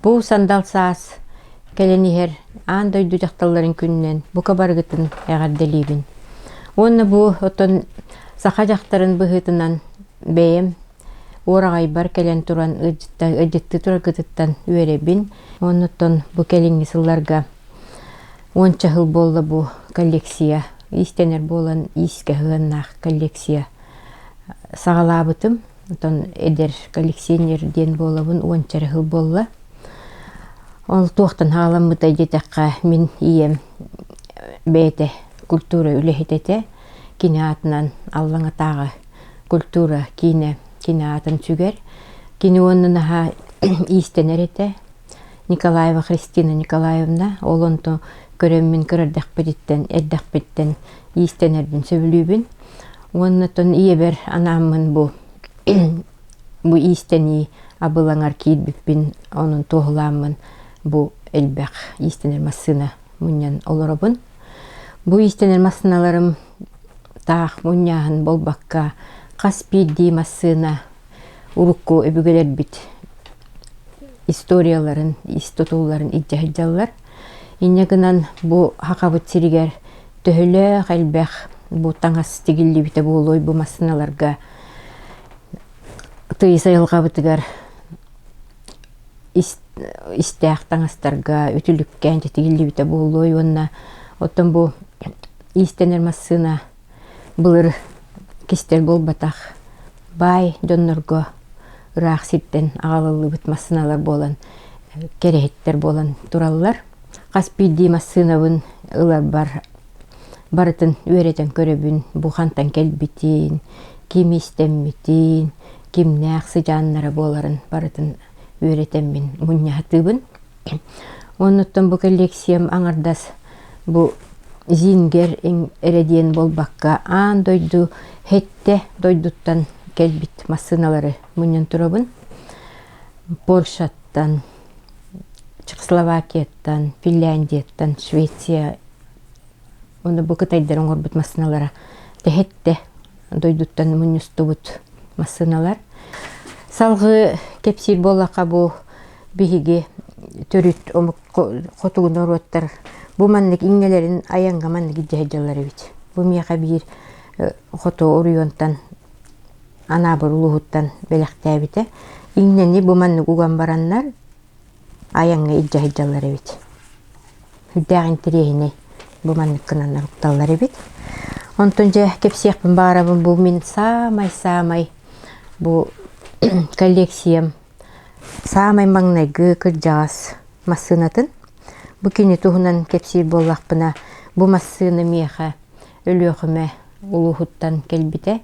Бу сандал саас келенихер аан дойду жакталларын күннен бука баргытын ягарделибин. Онна бу отон саха жактарын быхытынан бэем орагай бар келен туран ыжытты турагытыттан үеребин. Оннотон бу келиңи сылларга 10 жыл болла бу коллекция. Истенер болан иске хыгыннах коллекция сагалабытым. Отон эдер коллекционер ден болабын 10 жыл болла. Ол туохтан халамыта жетекка min ием бете культура үлехетете кинеатынан аллаңа тагы культура кинеатын сүгер. Кини оннаха истенерете Николаева Христина Николаевна олонто көрөммин көрөрдөкпедиттен эддекпеттен истенердин сөбүлүбүн. Оннотон иебер анаммын бу бу истени абылаңар кийбиппин онун тоғламын. Бу элбек истенер массына муньян олоробун. Бу истенер массыналарым таах муньяхын болбакка каспиди массына урукку өбүгелер бит историяларын, истотуларын иджахиджаллар. Иннегынан бу хакабыт сиригер төхөлө элбек бу таңас тигилли бите болой бу массыналарга тыйсайылгабытыгар истәк таңастарга үтүлүккән жетигилибите болой онна оттон бу истенер массына былыр кистер болбатах бай доннорго ырак ситтен агалылыбыт массыналар болан керехеттер болан тураллар. Каспиди массынабын ылар барытын үеретен көрөбүн бу хантан келбитин ким истеммитин ким нәксы жаннары боларын барытын үеретенмин муньяхатыбын. Оннуттан бу коллекциям аңардас бу зингер эредиен болбакка аан дойду хетте дойдуттан келбит массыналары муньян турабын. Польшаттан, Чехословакияттан, Финляндияттан, Швеция оны бу кытайдарын орбут массыналара хетте дойдуттан муньюстубут массыналар. Салгы кепсир болака бу биһиги төрүт омук хотугун оруаттар бу маннык иңнелерин аянга маннык иджахиджалары бит. Бу мияка бир хото оруйонтан анабыр улуһуттан белектәбите иңнени бу маннык уган бараннар аянга иджахиджалары бит. Хүддәгин тирехине бу маннык кынаннар укталлары бит. Онтон же кепсиякпын баарабын бу мен самай бу коллекциям самай маңнайгы кыржаас массынатын. Бу кини туһунан кепсир боллакпына бу массыны меха өлөөхүмө улуһуттан келбите.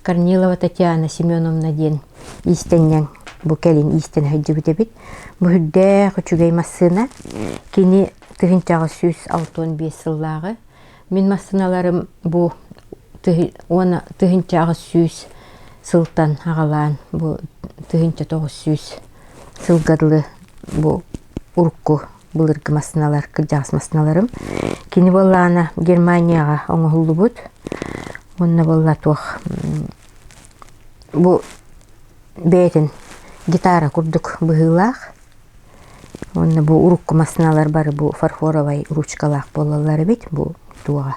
Корнилова Татьяна Семеновна ден истеннен бу келин истен хайжыбыте бит. Бу хүддэ хүчүгей массына кини 1965 сыллагы. Мен массыналарым бу оны 1900 сылтан агалаан бу 1900 сылгарлы бу урукку былыргы массыналар кыржаас массыналарым. Кини боллаана Германияга оңохуллубут. Онна болла туох бу бетин гитара курдук быһыылаах. Онна бу урукку массыналар бары бу фарфоровай ручкалаах боллалары бит бу туага.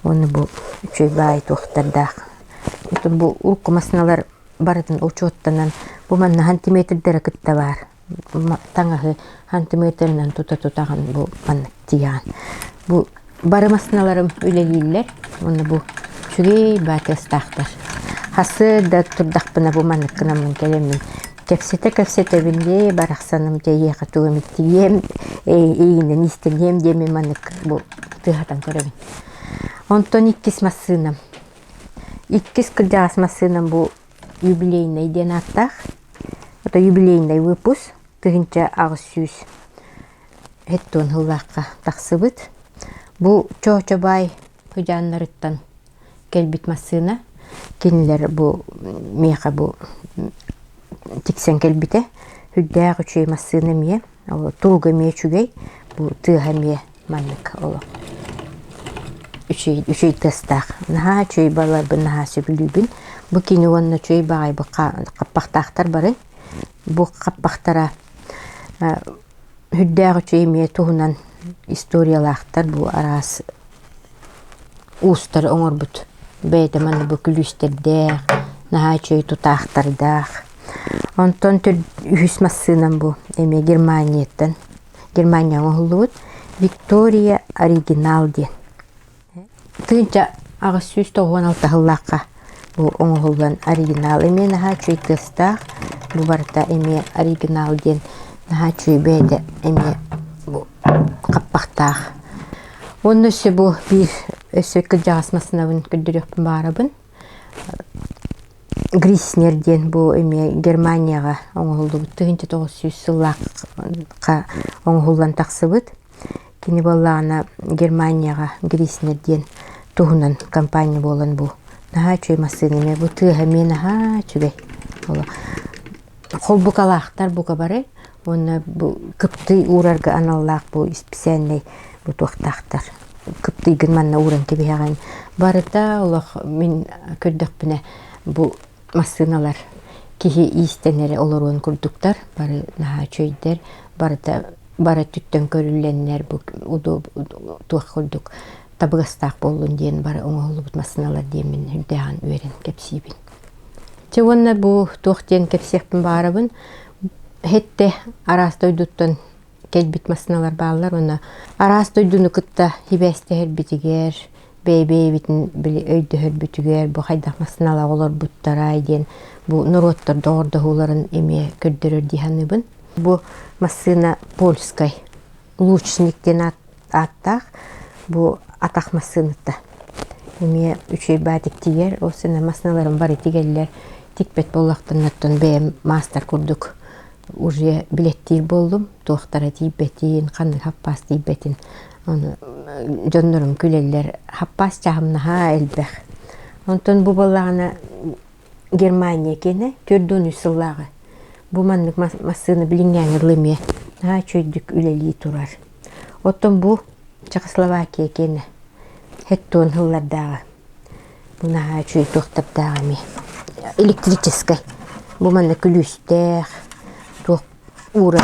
Онна бу үчөй бай туохтардаах. Отон бу урукку массыналар барытын учоттанан бу манна сантиметрдер кытта бар. Таңахы сантиметринен тута-тутаган бу манна тиян. Бу бары массыналарым үлелиллер. Онна бу чүгей батыстахтар. Хасы да турдахпына бу манна кынамын келемин. Кепсете бинде барахсаным тeye катугым тием эйинен истенем деме маннык бу тыгатан көрөбүн. Онтон иккис массынам. Иккис кыржаас массынам бу юбилейный ден аттах. Это юбилейный выпуск 1900 хеттон хыллакка таксыбыт. Бу чоочобай хыжаннарыттан келбит массына. Кинилер бу меха бу тиксен келбите. Хүддәг үчөй массына мие. Тулга мие чүгей. Бу тыга мие маннык оло. Үчөй тестах. Наха чөй балар бу наха сөбүлүбүн. Бу кини онна чөй багай бу каппактактар бары. Бу каппактара Hüddäği çöymeye tuhunan istoriyalıqtar bu aras uustar oňorbut. Beýde mana bu külüsterdäq, naha çöy tutaqtardaq. Onton ühüs massynan bu eme Germaniýetden. Germaniýa oňulubut Victoria Original diýen. Tınca 1996 hyllarqa bu oňullan original eme naha çöy tystaq. Bu barda eme original diýen naha çöy beýde eme bu qappaqtaq. Onun öse bu bir ösökül jagasmasynabyn köldürüp barabyn. Grisner diyen bu eme Germaniýaga oňulubut 1900 ýyllarqa oňullan taksybyt. Kini bollana Germaniýaga Grisner diyen tuhunan kampaniýa bolan bu. Naha çöy masyny bu tühe men naha çöy. Ola. Holbukalaqtar bu kabary. Onu bu kıptı uğrarga analaq bu ispisenli bu toqtaqtar. Kıptı gırmanna uğran gibi yağın. Barıda olaq min kördükbine bu masynalar kihi isteneri olorun kurduktar. Barı naha çöyder. Barı tütten körüllenler bu udu tuaq kulduk. Tabıgastaq bollun diyen barı oňulubut masynalar diyen min hüddeğan öğren kepsibin. Çevonna bu tuaq diyen kepsibin barabın. Hette aras doyduttan kelbit masynalar bağlar ona. Aras doydunu kıtta hibeste herbitiger, bey bitin bili öydü herbitiger, bu haydaq masynalar olar buttaray diyen bu nurottar doğurda huların eme kördürür diýanybyn. Bu masyna polskay, Luchnikden attaq, bu ataq masynyda. Eme üçe batik tiger, o sene masynalarım bari tigerler, tikbet bollaqtan nattan beýem master kurduk. Уже bilettir boldum. Tohtara tibetin, kanıl happas tibetin. Onu jonnorum küleller happas çahım naha elbek. Ondan bu bollağına Germaniýa kene 400 ýyllagy. Bu manlyk masyny bilinýän ýylmy. Naha çöydük üleli turar. Ondan bu Çekoslovakiýa kene. Hetton hyllardagy. Bu naha çöy tohtapdagy. Elektriçeskay. Bu manlyk külüstär. Uğra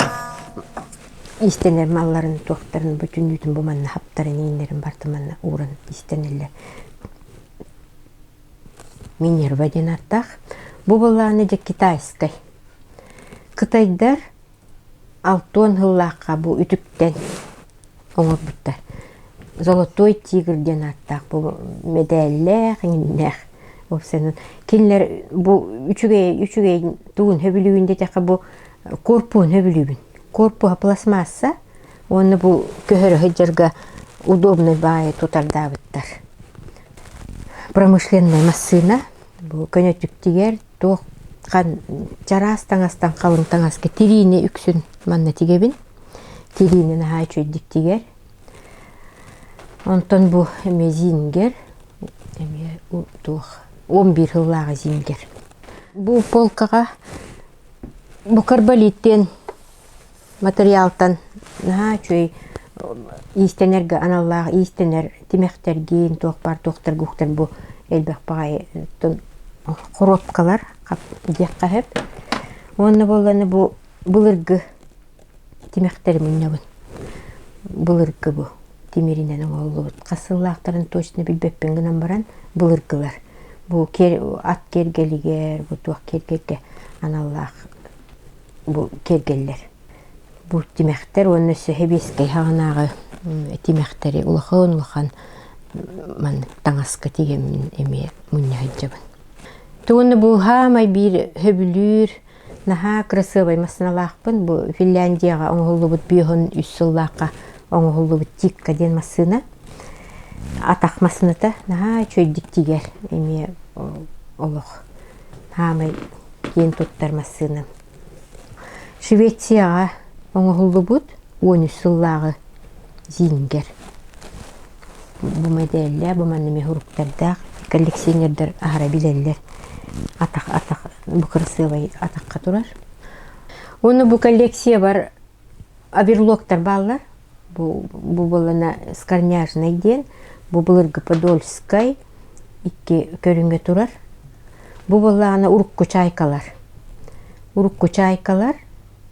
istener malların tohtarın bütün yütün bu manna haptarın inlerin bartımanna uğran istenerler. Minerva den attaq. Bu bolla nece Kitayskay. Kıtaydar 6-10 hıllaqqa bu ütükten oňurbuttar. Zolotoy tigr den attaq. Bu medaller inler. Opsenin kinler bu üçüge tuğun höbülüğünde teqa bu korpuğun höbülübün. Korpuğa plasmassa, onu bu köhörü hıcırga удобный бай tutardabıttar. Pромышленный masyna, bu könötük tiger, toğan çaras taňastan kalın taňaska tirine üksün manna tigebin. Tirine naha çöydük tiger. Ondan bu eme zinger, eme 11 hıllağı zinger. Bu polkaga bu karbolitten materialtan naha çöy istenerge anallah istener timektergin toqpar toqtar guqtar bu elbek bagay koropkalar diýekka hep. Onu bollany bu bulyrgy timekter münnebin. Bulyrgy bu timirinen oňulubut. Kasıllaqtaryn toçny bilbepben gynam baran bulyrgylar. Bu at kergeliger, bu tuaq kergege anallah bu kergeller. Bu timekter onu hebeskay haganağı timekteri ulaqan man taňaska tigen eme munýajabyn. Tonu bu hamay bir höbülür naha krasyway masynalarpyn bu Finlandiýaga oňulubut 500 ýyllaqqa oňulubut tikka den masyna. Ataq masynyda naha çöydük tiger eme olaq. Hamay ken tuttar masyna. Şwetsiýaga oňulubut 13 ýyllagy zinger. Bu medaller, bu manny mehuruklarda kolleksionerler ahara bilenler. Ataq bu krasyway ataqqa turar. Onu bu kolleksiýa bar averloktar ballar. Bu bolana skarnyajnay diyen. Bu bulyrgy Podolskay iki körünge turar. Bu bolana urukku çaykalar. Urukku çaykalar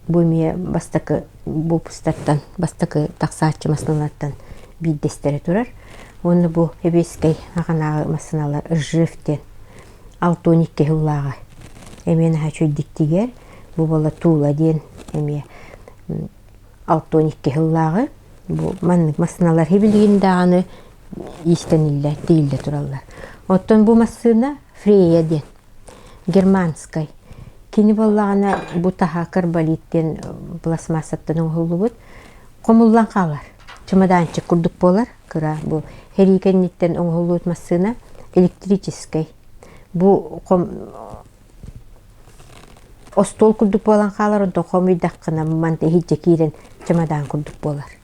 bu me bastaki бу пустаттан бастакы таксаатчы масыналардан биддестери турар. Оны бу эбескей агана масыналар ыржыфтен 6-12 хыллага эмен хачуйдиктигер бу бала тула ден эме 6-12 хыллага бу маннык масыналар хебилигинде аны истениллер тиилде тураллар. Оттон бу масына Фрея ден германскай кини боллагана бу таха карболиттен пластмассаттан оңголубут комуллан калар. Чемоданчык курдук болар. Кыра бу херикенниттен оңголубут масына электрический. Бу остол курдук болан калар, онтон комуйдак кына манты хидже кирен чемодан курдук болар.